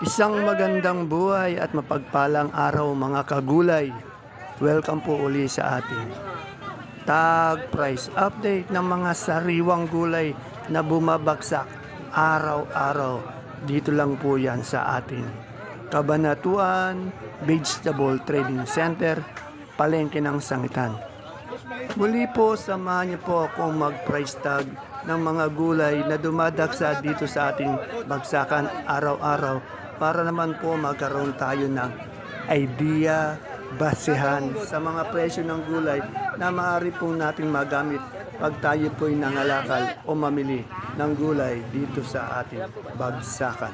Isang magandang buhay at mapagpalang araw mga kagulay. Welcome po uli sa ating tag price update ng mga sariwang gulay na bumabagsak araw-araw. Dito lang po yan sa ating Kabanatuan Vegetable Trading Center, Palengke ng Sangitan. Muli po, samahan niyo po akong mag-price tag ng mga gulay na dumadagsa dito sa ating bagsakan araw-araw para naman po magkaroon tayo ng idea, basehan sa mga presyo ng gulay na maaari pong nating magamit pag tayo po'y nangalakal o mamili ng gulay dito sa ating bagsakan.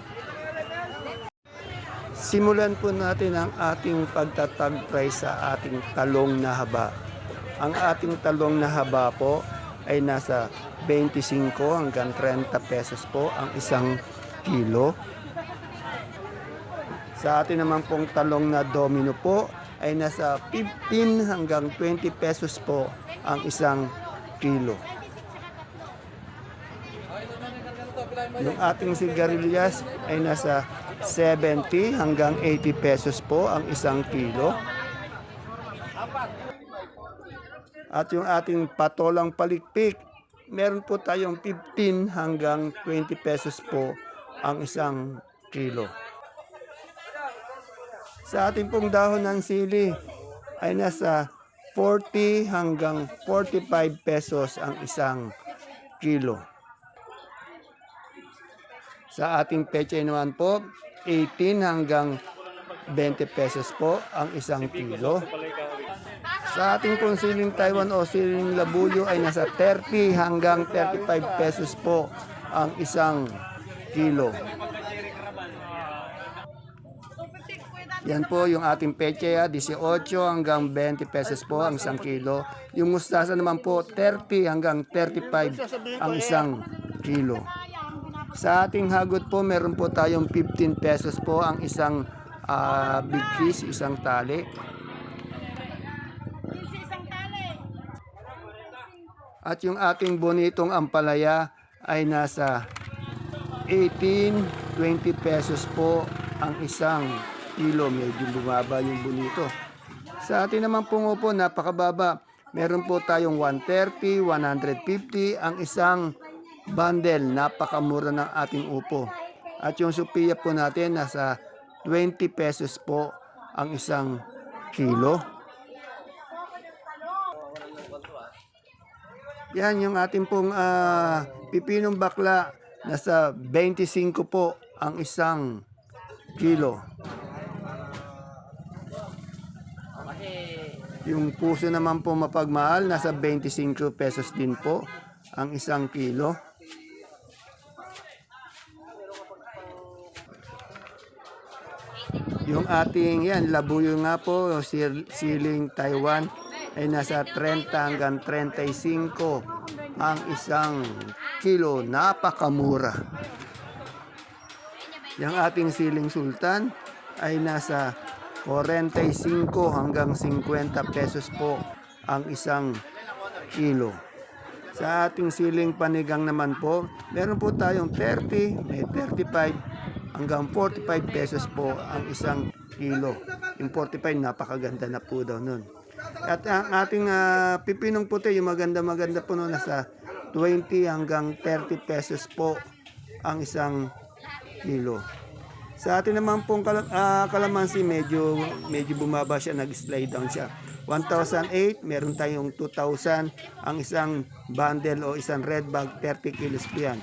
Simulan po natin ang ating pagtatag price sa ating talong na haba. Ang ating talong na haba po ay nasa 25 hanggang 30 pesos po ang isang kilo. Sa atin naman pong talong na domino po ay nasa 15 hanggang 20 pesos po ang isang kilo. Yung ating sigarilyas ay nasa 70 hanggang 80 pesos po ang isang kilo. At yung ating patolang palikpik, meron po tayong 15 hanggang 20 pesos po ang isang kilo. Sa ating pong dahon ng sili ay nasa 40 hanggang 45 pesos ang isang kilo. Sa ating peche naman po, 18 hanggang 20 pesos po ang isang kilo. Sa ating pong siling Taiwan o siling labuyo ay nasa 30 hanggang 35 pesos po ang isang kilo. Yan po yung ating peche, 18 hanggang 20 pesos po ang isang kilo. Yung mustasa naman po, 30 hanggang 35 ang isang kilo. Sa ating hagot po, meron po tayong 15 pesos po ang isang big fish, isang tali. At yung ating bonitong ampalaya ay nasa 18, 20 pesos po ang isang kilo. Medyo bumaba yung bonito. Sa atin naman pong upo, napakababa. Meron po tayong 130, 150 ang isang bundle. Napakamura ng ating upo. At yung Sophia po natin, nasa 20 pesos po ang isang kilo. Yan yung ating pong pipinong bakla, nasa 25 po ang isang kilo. Yung puso naman po mapagmahal, nasa 25 pesos din po ang isang kilo. Yung ating yan, labuyo nga po, siling Taiwan ay nasa 30 hanggang 35 ang isang kilo. Napakamura. Yung ating siling sultan ay nasa 45 hanggang 50 pesos po ang isang kilo. Sa ating siling panigang naman po, meron po tayong 30, may 35 hanggang 45 pesos po ang isang kilo. Yung 45, napakaganda na po daw nun. At ang ating pipinong puti, yung maganda-maganda po nun, nasa 20 hanggang 30 pesos po ang isang kilo. Sa atin naman pong kalamansi, medyo bumaba siya, nag-slide down siya. 1,008, meron tayong 2,000 ang isang bundle o isang red bag, 30 kilos po yan.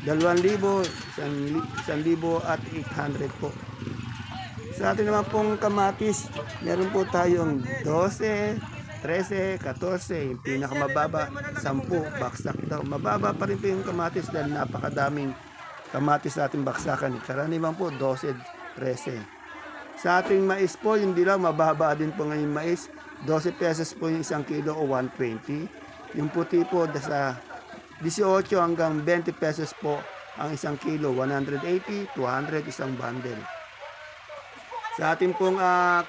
2,000, 1,000 at 800 po. Sa atin naman pong kamatis, meron po tayong 12, 13, 14, yung pinakamababa, 10, baksak daw. Mababa pa rin po yung kamatis dahil napakadaming kamatis sa ating baksakan. Karaniwan po 12, 13. Sa ating mais po, yung dilaw, mababa din po ngayon mais. 12 pesos po yung isang kilo o 120. Yung puti po, sa 18 hanggang 20 pesos po ang isang kilo. 180, 200 isang bundle. Sa ating pong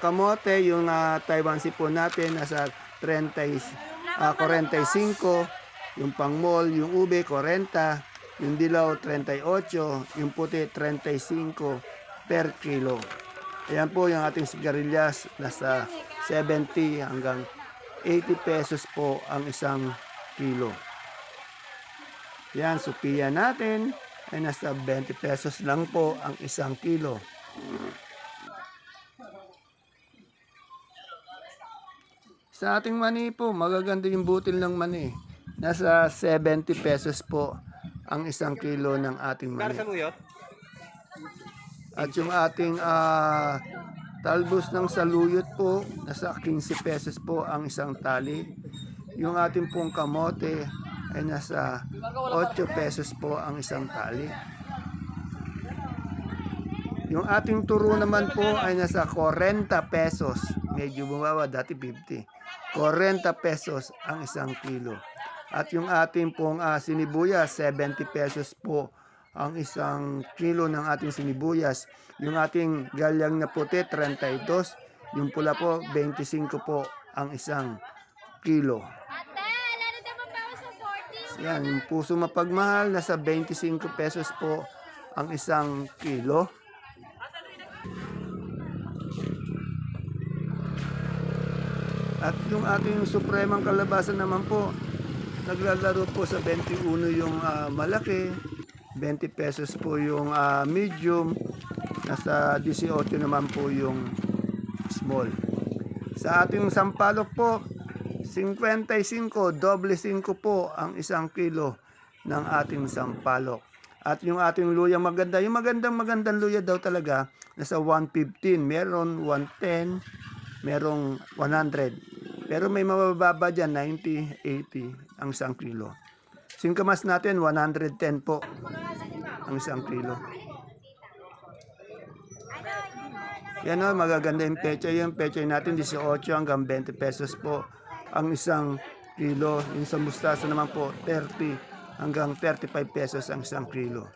kamote, yung Taiwan sea po natin, nasa 45, yung pangmol, yung ube, 40, yung dilaw, 38, yung puti, 35, per kilo. Ayan po yung ating sigarilyas, nasa 70 hanggang 80 pesos po ang isang kilo. Yan, Sophia natin ay nasa 20 pesos lang po ang isang kilo. Sa ating mani po, magaganda yung butil ng mani. Nasa 70 pesos po ang isang kilo ng ating mani. At yung ating talbos ng saluyot po, nasa 15 pesos po ang isang tali. Yung ating pong kamote ay nasa 8 pesos po ang isang tali. Yung ating turo naman po ay nasa 40 pesos. Medyo bumaba, dati 50. 40 pesos ang isang kilo. At yung ating pong sinibuyas, 70 pesos po ang isang kilo ng ating sinibuyas. Yung ating galyang na puti, 32. Yung pula po, 25 po ang isang kilo. Yan, yung puso mapagmahal, nasa 25 pesos po ang isang kilo. At yung ating supremang kalabasa naman po, naglalaro po sa 21 yung malaki, 20 pesos po yung medium, nasa 18 naman po yung small. Sa ating sampalok po, 55, doble 5 po ang isang kilo ng ating sampalok. At yung ating luya maganda, yung magandang luya daw talaga, nasa 115, meron 110, merong 100. Pero may mabababa dyan, 90, 80 ang isang kilo. Singkamas natin, 110 po ang isang kilo. Yan o, magaganda yung pecha. Yung pecha natin, 18 hanggang 20 pesos po ang isang kilo. Yung sa mustasa naman po, 30 hanggang 35 pesos ang isang kilo.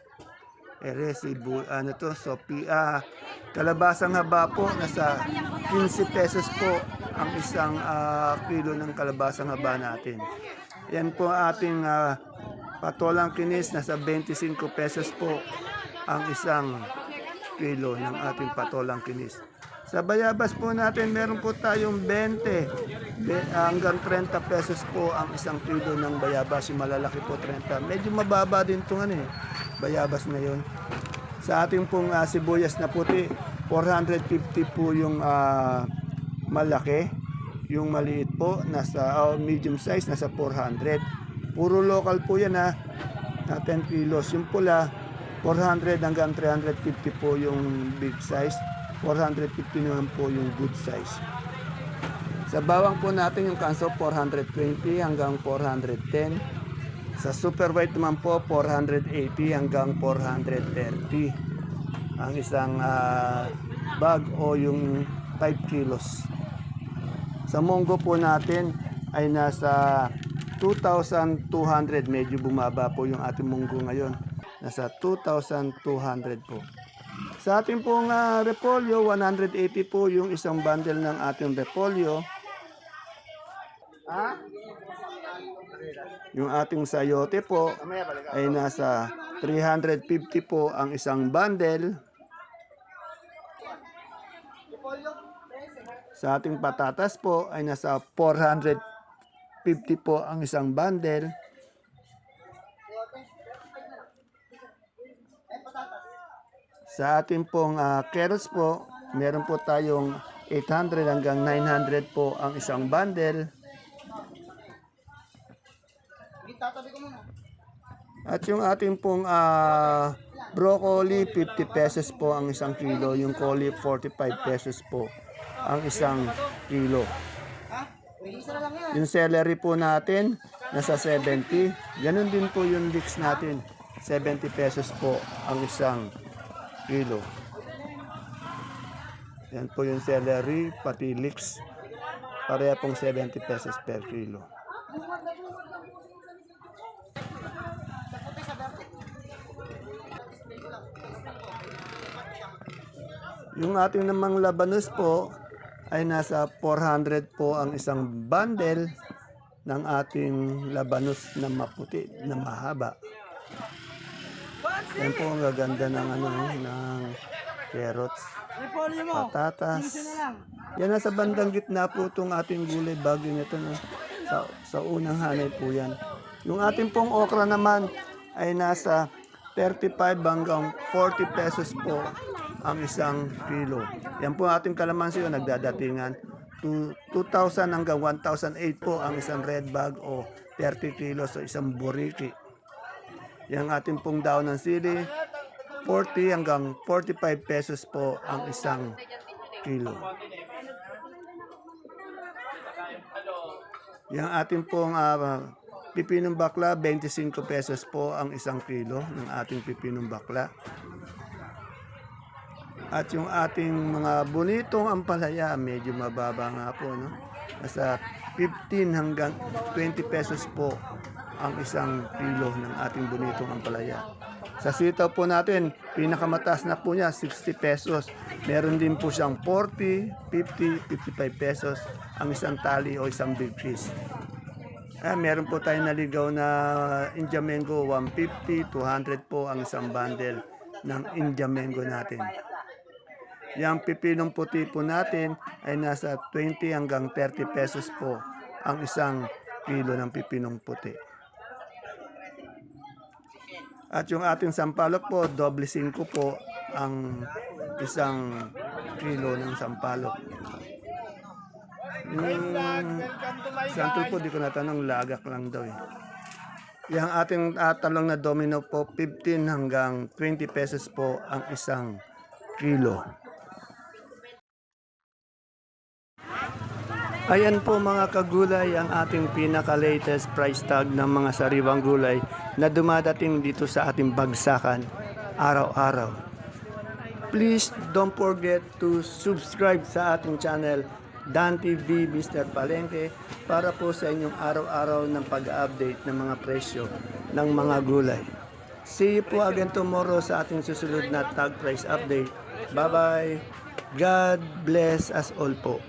Sophia, kalabasang haba po, nasa 15 pesos po ang isang kilo ng kalabasang haba natin. Yan po ating patolang kinis, nasa 25 pesos po ang isang kilo ng ating patolang kinis. Sa bayabas po natin, meron po tayong 20 hanggang 30 pesos po ang isang kilo ng bayabas. Yung malalaki po 30. Medyo mababa din itong bayabas ngayon. Sa ating pong sibuyas na puti, 450 po yung malaki. Yung maliit po, nasa medium size, nasa 400. Puro local po yan na 10 kilos. Yung pula, 400 hanggang 350 po yung big size. 450 naman po yung good size. Sa bawang po natin yung kanso 420 hanggang 410. Sa super white naman po 480 hanggang 430. Ang isang bag o yung 5 kilos. Sa munggo po natin ay nasa 2,200. Medyo bumaba po yung ating munggo ngayon. Nasa 2,200 po. Sa ating pong repolyo, 180 po yung isang bundle ng ating repolyo. Yung ating sayote po ay nasa 350 po ang isang bundle. Sa ating patatas po ay nasa 450 po ang isang bundle. Sa ating pong carrots po, meron po tayong 800 hanggang 900 po ang isang bundle. At yung ating pong broccoli, 50 pesos po ang isang kilo. Yung coli, 45 pesos po ang isang kilo. Yung celery po natin, nasa 70. Ganun din po yung leeks natin, 70 pesos po ang isang kilo. Yan po yung celery, pati leeks. Pareha pong 70 pesos per kilo. Yung ating namang labanos po ay nasa 400 po ang isang bundle ng ating labanos na maputi, na mahaba. Yan po ang gaganda ng carrots, patatas. Yan nasa bandang gitna po itong ating gulay bagyo nito. No? Sa unang hanay po yan. Yung ating pong okra naman ay nasa 35 hanggang 40 pesos po ang isang kilo. Yan po ating kalamansi nagdadatingan. 2,000 hanggang 1,008 po ang isang red bag o 30 kilos o isang buriki. Yang ating pong daon ng sili, 40 hanggang 45 pesos po ang isang kilo. Yang ating pong pipinong bakla, 25 pesos po ang isang kilo ng ating pipinong bakla. At yung ating mga bonitong ampalaya, medyo mababa nga po. No? Nasa 15 hanggang 20 pesos po ang isang kilo ng ating bonitong ampalaya. Sa sitaw po natin, pinakamataas na po niya, 60 pesos. Meron din po siyang 40, 50, 55 pesos ang isang tali o isang big fish. Meron po tayong naligaw na India Mango, 150, 200 po ang isang bundle ng India Mango natin. Yang pipinong puti po natin ay nasa 20 hanggang 30 pesos po ang isang kilo ng pipinong puti. At yung ating sampalok po, doble 5 po ang isang kilo ng sampalok. Yung santol po, di ko natanong, lagak lang daw eh. Yung ating talong na domino po, 15 hanggang 20 pesos po ang isang kilo. Ayan po mga kagulay ang ating pinaka-latest price tag ng mga sariwang gulay na dumadating dito sa ating bagsakan araw-araw. Please don't forget to subscribe sa ating channel Dan TV Mr. Palengke para po sa inyong araw-araw ng pag-update ng mga presyo ng mga gulay. See you po again tomorrow sa ating susunod na tag price update. Bye-bye! God bless us all po.